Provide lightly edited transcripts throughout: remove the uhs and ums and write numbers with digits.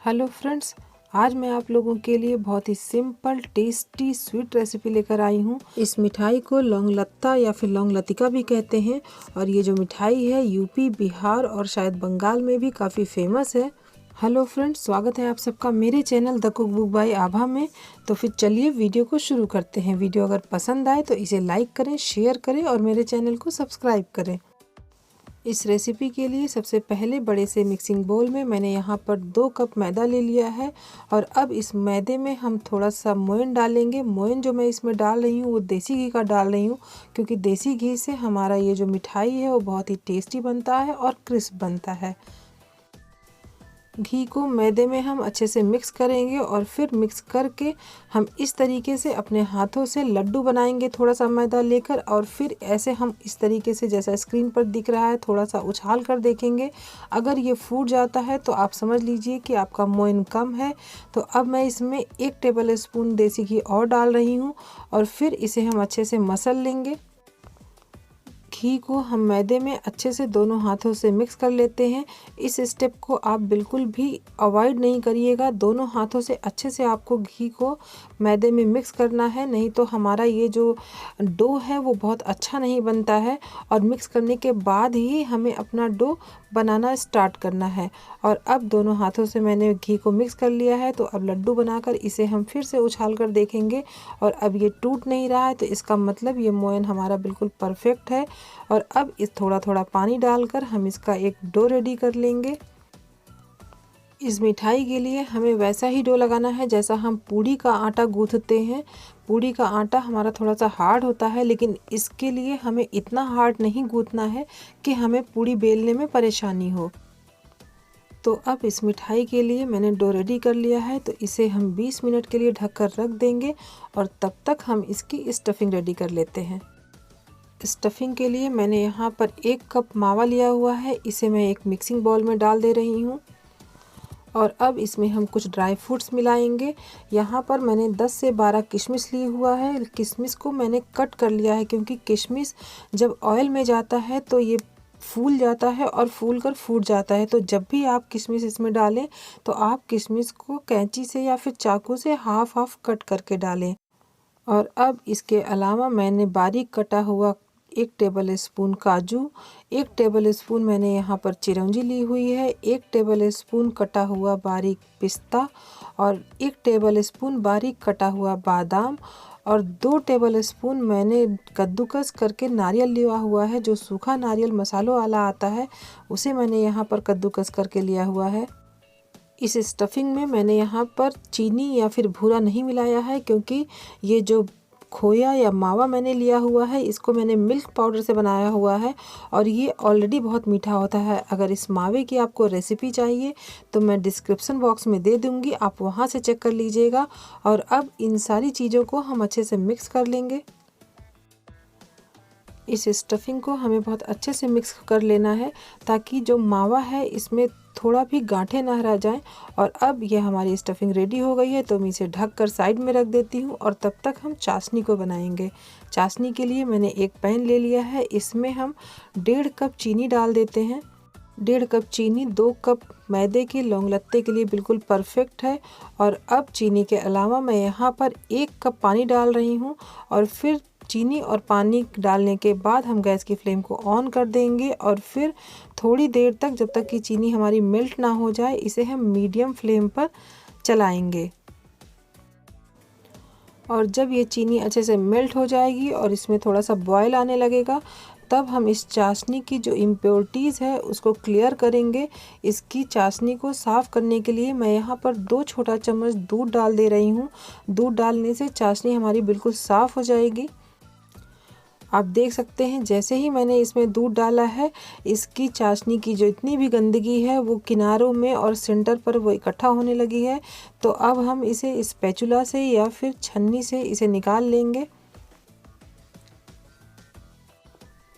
Hello friends, आज मैं आप लोगों के लिए बहुत ही सिंपल टेस्टी स्वीट रेसिपी लेकर आई हूँ। इस मिठाई को लौंग लत्ता या फिर लौंग लतिका भी कहते हैं और ये जो मिठाई है यूपी, बिहार और शायद बंगाल में भी काफ़ी फेमस है। हेलो फ्रेंड्स, स्वागत है आप सबका मेरे channel the cook book by Abha में। तो फिर चलिए वीडियो को शुरू करते हैं। वीडियो अगर पसंद आए तो इसे लाइक करें, शेयर करें और मेरे चैनल को सब्सक्राइब करें। इस रेसिपी के लिए सबसे पहले बड़े से मिक्सिंग बोल में मैंने यहाँ पर 2 कप मैदा ले लिया है और अब इस मैदे में हम थोड़ा सा मोयन डालेंगे। मोयन जो मैं इसमें डाल रही हूँ वो देसी घी का डाल रही हूँ, क्योंकि देसी घी से हमारा ये जो मिठाई है वो बहुत ही टेस्टी बनता है और क्रिस्प बनता है। घी को मैदे में हम अच्छे से मिक्स करेंगे और फिर मिक्स करके हम इस तरीके से अपने हाथों से लड्डू बनाएंगे, थोड़ा सा मैदा लेकर। और फिर ऐसे हम इस तरीके से, जैसा स्क्रीन पर दिख रहा है, थोड़ा सा उछाल कर देखेंगे। अगर ये फूट जाता है तो आप समझ लीजिए कि आपका मोयन कम है। तो अब मैं इसमें 1 टेबल स्पून देसी घी और डाल रही हूँ और फिर इसे हम अच्छे से मसल लेंगे। घी को हम मैदे में अच्छे से दोनों हाथों से मिक्स कर लेते हैं। इस स्टेप को आप बिल्कुल भी अवॉइड नहीं करिएगा। दोनों हाथों से अच्छे से आपको घी को मैदे में मिक्स करना है, नहीं तो हमारा ये जो डो है वो बहुत अच्छा नहीं बनता है। और मिक्स करने के बाद ही हमें अपना डो बनाना स्टार्ट करना है। और अब दोनों हाथों से मैंने घी को मिक्स कर लिया है, तो अब लड्डू बनाकर इसे हम फिर से उछाल कर देखेंगे। और अब ये टूट नहीं रहा है, तो इसका मतलब ये मोयन हमारा बिल्कुल परफेक्ट है। और अब इस थोड़ा थोड़ा पानी डालकर हम इसका एक डो रेडी कर लेंगे। इस मिठाई के लिए हमें वैसा ही डो लगाना है जैसा हम पूड़ी का आटा गूँथते हैं। पूड़ी का आटा हमारा थोड़ा सा हार्ड होता है, लेकिन इसके लिए हमें इतना हार्ड नहीं गूँथना है कि हमें पूड़ी बेलने में परेशानी हो। तो अब इस मिठाई के लिए मैंने डो रेडी कर लिया है, तो इसे हम 20 मिनट के लिए ढककर रख देंगे और तब तक हम इसकी स्टफिंग रेडी कर लेते हैं। स्टफिंग के लिए मैंने यहाँ पर 1 कप मावा लिया हुआ है। इसे मैं एक मिक्सिंग बाउल में डाल दे रही हूँ और अब इसमें हम कुछ ड्राई फ्रूट्स मिलाएंगे। यहाँ पर मैंने 10 से 12 किशमिश लिए हुआ है। किशमिश को मैंने कट कर लिया है, क्योंकि किशमिश जब ऑयल में जाता है तो ये फूल जाता है और फूल कर फूट जाता है। तो जब भी आप किशमिश इसमें डालें तो आप किशमिश को कैंची से या फिर चाकू से हाफ हाफ कट करके डालें। और अब इसके अलावा मैंने बारीक कटा हुआ 1 टेबल स्पून काजू, 1 टेबल स्पून मैंने यहाँ पर चिरौंजी ली हुई है, 1 टेबल स्पून कटा हुआ बारीक पिस्ता और 1 टेबल स्पून बारीक कटा हुआ बादाम और 2 टेबल स्पून मैंने कद्दूकस करके नारियल लिया हुआ है। जो सूखा नारियल मसालों वाला आता है उसे मैंने यहाँ पर कद्दूकस करके लिया हुआ है। इस स्टफिंग में मैंने यहाँ पर चीनी या फिर भूरा नहीं मिलाया है, क्योंकि ये जो खोया या मावा मैंने लिया हुआ है इसको मैंने मिल्क पाउडर से बनाया हुआ है और ये ऑलरेडी बहुत मीठा होता है। अगर इस मावे की आपको रेसिपी चाहिए तो मैं डिस्क्रिप्शन बॉक्स में दे दूँगी, आप वहाँ से चेक कर लीजिएगा। और अब इन सारी चीज़ों को हम अच्छे से मिक्स कर लेंगे। इस स्टफिंग को हमें बहुत अच्छे से मिक्स कर लेना है, ताकि जो मावा है इसमें थोड़ा भी गांठें ना रह जाएं। और अब ये हमारी स्टफिंग रेडी हो गई है, तो मैं इसे ढक कर साइड में रख देती हूँ और तब तक हम चाशनी को बनाएंगे। चाशनी के लिए मैंने एक पैन ले लिया है, इसमें हम 1.5 कप चीनी डाल देते हैं। 1.5 कप चीनी 2 कप मैदे के लौंग लत्ते के लिए बिल्कुल परफेक्ट है। और अब चीनी के अलावा मैं यहाँ पर 1 कप पानी डाल रही हूँ और फिर चीनी और पानी डालने के बाद हम गैस की फ्लेम को ऑन कर देंगे और फिर थोड़ी देर तक, जब तक कि चीनी हमारी मेल्ट ना हो जाए, इसे हम मीडियम फ्लेम पर चलाएंगे। और जब ये चीनी अच्छे से मेल्ट हो जाएगी और इसमें थोड़ा सा बॉयल आने लगेगा, तब हम इस चाशनी की जो इम्प्योरिटीज़ है उसको क्लियर करेंगे। इसकी चाशनी को साफ़ करने के लिए मैं यहाँ पर 2 छोटा चम्मच दूध डाल दे रही हूँ। दूध डालने से चाशनी हमारी बिल्कुल साफ़ हो जाएगी। आप देख सकते हैं जैसे ही मैंने इसमें दूध डाला है, इसकी चाशनी की जो इतनी भी गंदगी है वो किनारों में और सेंटर पर वो इकट्ठा होने लगी है। तो अब हम इसे स्पैचुला से या फिर छन्नी से इसे निकाल लेंगे।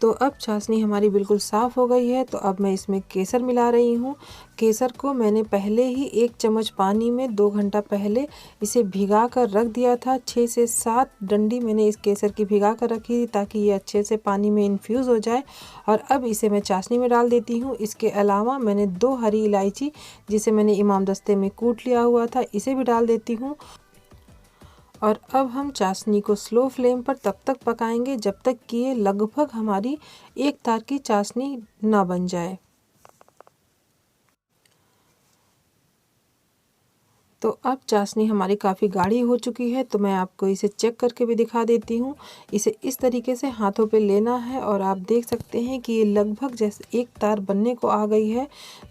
तो अब चाशनी हमारी बिल्कुल साफ़ हो गई है। तो अब मैं इसमें केसर मिला रही हूँ। केसर को मैंने पहले ही 1 चम्मच पानी में 2 घंटा पहले इसे भिगा कर रख दिया था। 6 से 7 डंडी मैंने इस केसर की भिगा कर रखी थी ताकि ये अच्छे से पानी में इन्फ्यूज़ हो जाए। और अब इसे मैं चाशनी में डाल देती हूँ। इसके अलावा मैंने 2 हरी इलायची, जिसे मैंने इमाम दस्ते में कूट लिया हुआ था, इसे भी डाल देती हूँ। और अब हम चाशनी को स्लो फ्लेम पर तब तक पकाएंगे जब तक कि ये लगभग हमारी एक तार की चाशनी ना बन जाए। तो अब चाशनी हमारी काफ़ी गाढ़ी हो चुकी है। तो मैं आपको इसे चेक करके भी दिखा देती हूँ। इसे इस तरीके से हाथों पे लेना है और आप देख सकते हैं कि ये लगभग जैसे एक तार बनने को आ गई है।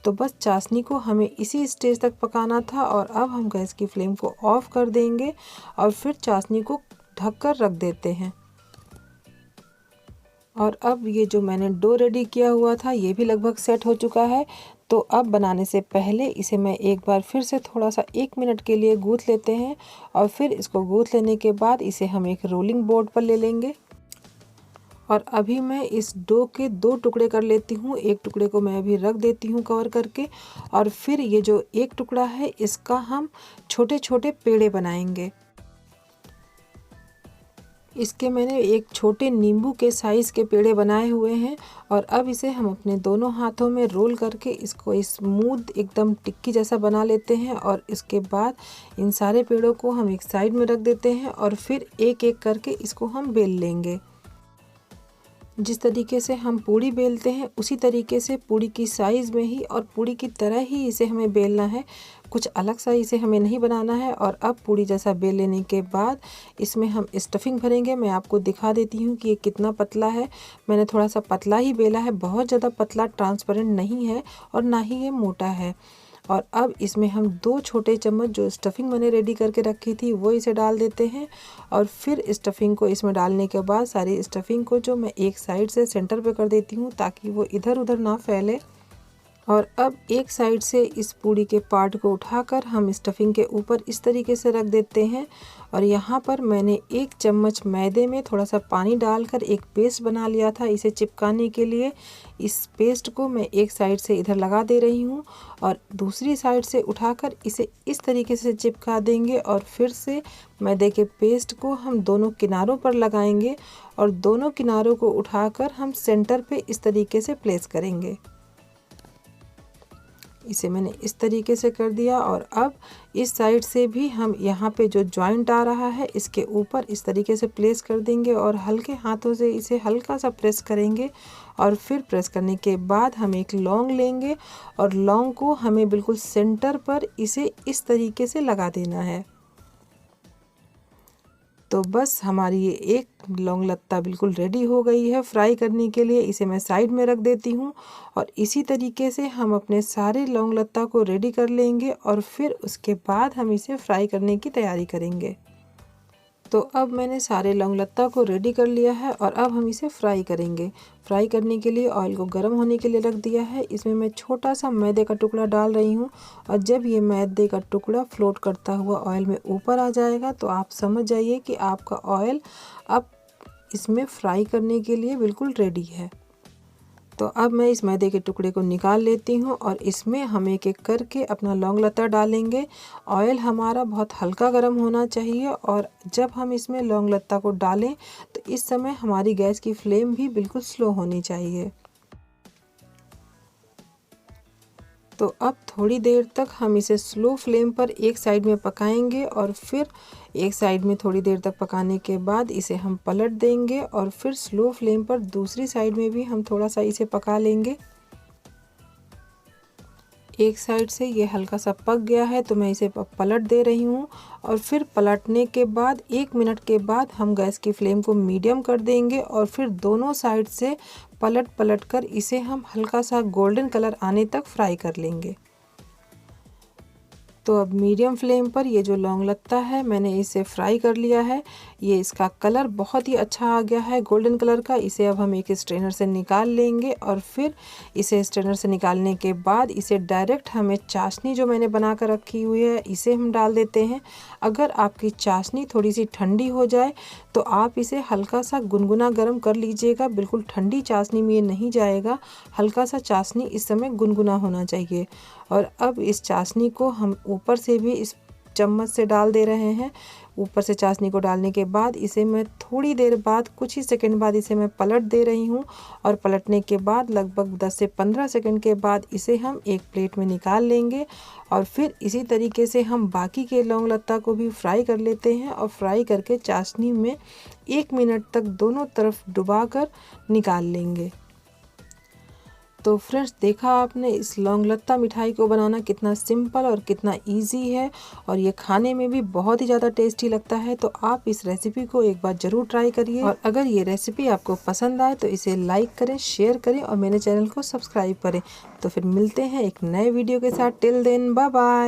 तो बस चाशनी को हमें इसी स्टेज तक पकाना था। और अब हम गैस की फ्लेम को ऑफ कर देंगे और फिर चाशनी को ढक कर रख देते हैं। और अब ये जो मैंने डो रेडी किया हुआ था ये भी लगभग सेट हो चुका है। तो अब बनाने से पहले इसे मैं एक बार फिर से थोड़ा सा 1 मिनट के लिए गूँथ लेते हैं। और फिर इसको गूँथ लेने के बाद इसे हम एक रोलिंग बोर्ड पर ले लेंगे। और अभी मैं इस डो के 2 टुकड़े कर लेती हूँ। एक टुकड़े को मैं अभी रख देती हूँ कवर करके। और फिर ये जो एक टुकड़ा है इसका हम छोटे छोटे पेड़े बनाएंगे। इसके मैंने एक छोटे नींबू के साइज़ के पेड़े बनाए हुए हैं। और अब इसे हम अपने दोनों हाथों में रोल करके इसको स्मूथ एकदम टिक्की जैसा बना लेते हैं। और इसके बाद इन सारे पेड़ों को हम एक साइड में रख देते हैं और फिर एक एक करके इसको हम बेल लेंगे। जिस तरीके से हम पूड़ी बेलते हैं उसी तरीके से पूड़ी की साइज़ में ही और पूड़ी की तरह ही इसे हमें बेलना है। कुछ अलग सा इसे हमें नहीं बनाना है। और अब पूड़ी जैसा बेल लेने के बाद इसमें हम स्टफिंग भरेंगे। मैं आपको दिखा देती हूँ कि ये कितना पतला है। मैंने थोड़ा सा पतला ही बेला है, बहुत ज़्यादा पतला ट्रांसपेरेंट नहीं है और ना ही ये मोटा है। और अब इसमें हम 2 छोटे चम्मच जो स्टफिंग मैंने रेडी करके रखी थी वो इसे डाल देते हैं। और फिर स्टफिंग को इसमें डालने के बाद सारी स्टफिंग को जो मैं एक साइड से सेंटर पे कर देती हूँ ताकि वो इधर उधर ना फैले। और अब एक साइड से इस पूड़ी के पार्ट को उठाकर हम स्टफिंग के ऊपर इस तरीके से रख देते हैं। और यहाँ पर मैंने 1 चम्मच मैदे में थोड़ा सा पानी डालकर एक पेस्ट बना लिया था इसे चिपकाने के लिए। इस पेस्ट को मैं एक साइड से इधर लगा दे रही हूँ और दूसरी साइड से उठाकर इसे इस तरीके से चिपका देंगे। और फिर से मैदे के पेस्ट को हम दोनों किनारों पर लगाएंगे और दोनों किनारों को उठाकर हम सेंटर पे इस तरीके से प्लेस करेंगे। इसे मैंने इस तरीके से कर दिया। और अब इस साइड से भी हम यहाँ पे जो जॉइंट आ रहा है इसके ऊपर इस तरीके से प्लेस कर देंगे और हल्के हाथों से इसे हल्का सा प्रेस करेंगे। और फिर प्रेस करने के बाद हम एक लौंग लेंगे और लौंग को हमें बिल्कुल सेंटर पर इसे इस तरीके से लगा देना है। तो बस हमारी ये एक लौंग लत्ता बिल्कुल रेडी हो गई है फ्राई करने के लिए। इसे मैं साइड में रख देती हूँ। और इसी तरीके से हम अपने सारे लौंग लत्ता को रेडी कर लेंगे और फिर उसके बाद हम इसे फ्राई करने की तैयारी करेंगे। तो अब मैंने सारे लौंग लत्ता को रेडी कर लिया है और अब हम इसे फ्राई करेंगे। फ्राई करने के लिए ऑयल को गर्म होने के लिए रख दिया है। इसमें मैं छोटा सा मैदे का टुकड़ा डाल रही हूँ और जब ये मैदे का टुकड़ा फ्लोट करता हुआ ऑयल में ऊपर आ जाएगा तो आप समझ जाइए कि आपका ऑयल अब इसमें फ्राई करने के लिए बिल्कुल रेडी है। तो अब मैं इस मैदे के टुकड़े को निकाल लेती हूँ और इसमें हम एक एक करके अपना लौंग लत्ता डालेंगे। ऑयल हमारा बहुत हल्का गर्म होना चाहिए और जब हम इसमें लौंग लत्ता को डालें तो इस समय हमारी गैस की फ्लेम भी बिल्कुल स्लो होनी चाहिए। तो अब थोड़ी देर तक हम इसे स्लो फ्लेम पर एक साइड में पकाएंगे और फिर एक साइड में थोड़ी देर तक पकाने के बाद इसे हम पलट देंगे और फिर स्लो फ्लेम पर दूसरी साइड में भी हम थोड़ा सा इसे पका लेंगे। एक साइड से ये हल्का सा पक गया है तो मैं इसे पलट दे रही हूँ और फिर पलटने के बाद 1 मिनट के बाद हम गैस की फ्लेम को मीडियम कर देंगे और फिर दोनों साइड से पलट कर इसे हम हल्का सा गोल्डन कलर आने तक फ्राई कर लेंगे। तो अब मीडियम फ्लेम पर ये जो लौंग लत्ता है मैंने इसे फ्राई कर लिया है। ये इसका कलर बहुत ही अच्छा आ गया है, गोल्डन कलर का। इसे अब हम एक स्ट्रेनर से निकाल लेंगे और फिर इसे स्ट्रेनर से निकालने के बाद इसे डायरेक्ट हमें चाशनी जो मैंने बना कर रखी हुई है इसे हम डाल देते हैं। अगर आपकी चाशनी थोड़ी सी ठंडी हो जाए तो आप इसे हल्का सा गुनगुना गर्म कर लीजिएगा। बिल्कुल ठंडी चाशनी में ये नहीं जाएगा, हल्का सा चाशनी इस समय गुनगुना होना चाहिए। और अब इस चाशनी को हम ऊपर से भी इस चम्मच से डाल दे रहे हैं। ऊपर से चाशनी को डालने के बाद इसे मैं थोड़ी देर बाद, कुछ ही सेकंड बाद इसे मैं पलट दे रही हूँ। और पलटने के बाद लगभग 10 से 15 सेकंड के बाद इसे हम एक प्लेट में निकाल लेंगे। और फिर इसी तरीके से हम बाकी के लौंग लत्ता को भी फ्राई कर लेते हैं और फ्राई करके चाशनी में 1 मिनट तक दोनों तरफ डुबाकर निकाल लेंगे। तो फ्रेंड्स, देखा आपने इस लौंग लत्ता मिठाई को बनाना कितना सिंपल और कितना इजी है, और ये खाने में भी बहुत ही ज़्यादा टेस्टी लगता है। तो आप इस रेसिपी को एक बार ज़रूर ट्राई करिए, और अगर ये रेसिपी आपको पसंद आए तो इसे लाइक करें, शेयर करें और मेरे चैनल को सब्सक्राइब करें। तो फिर मिलते हैं एक नए वीडियो के साथ। Till then, bye bye.